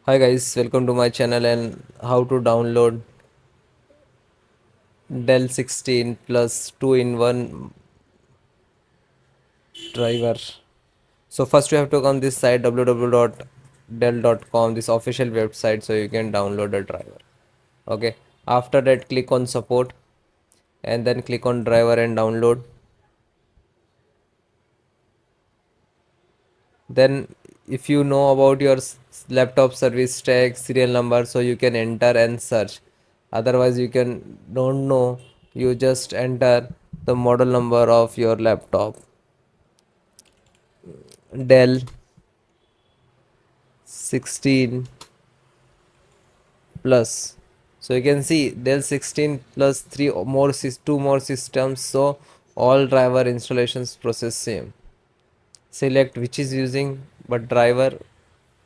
Hi guys, welcome to my channel and how to download Dell 16 plus 2-in-1 driver. So first you have to come this site www.dell.com, this official website, so you can download the driver. Okay. After that click on support and then click on driver and download. Then if you know about your laptop service tag serial number, so you can enter and search. Otherwise you can don't know, you just enter the model number of your laptop. Dell 16 plus. So you can see Dell 16 plus two more systems, so all driver installations process same. Select which is using, but driver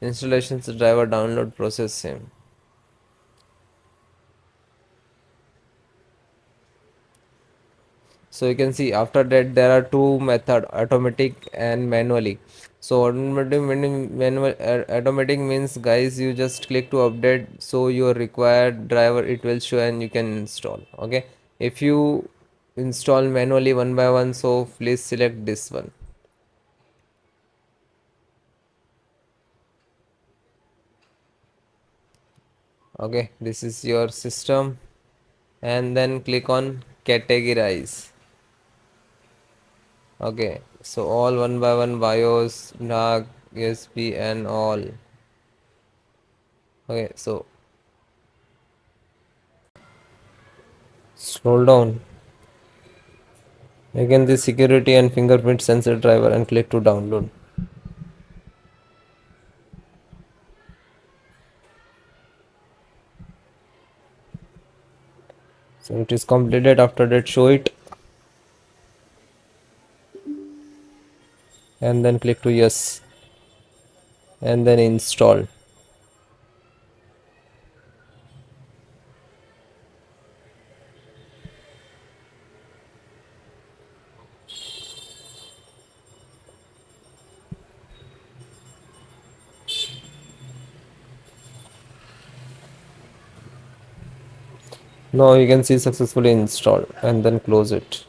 installations driver download process same. So you can see after that there are two method, automatic and manually. So automatic means guys, you just click to update, so your required driver it will show and you can install. Okay, if you install manually one by one, so please select this one. Okay, this is your system and then click on categorize. Okay, so all one by one, BIOS, NAC, USB and all. Okay, so scroll down. Again, the security and fingerprint sensor driver and click to download. So it is completed. After that, show it and then click to yes and then install. Now you can see successfully installed and then close it.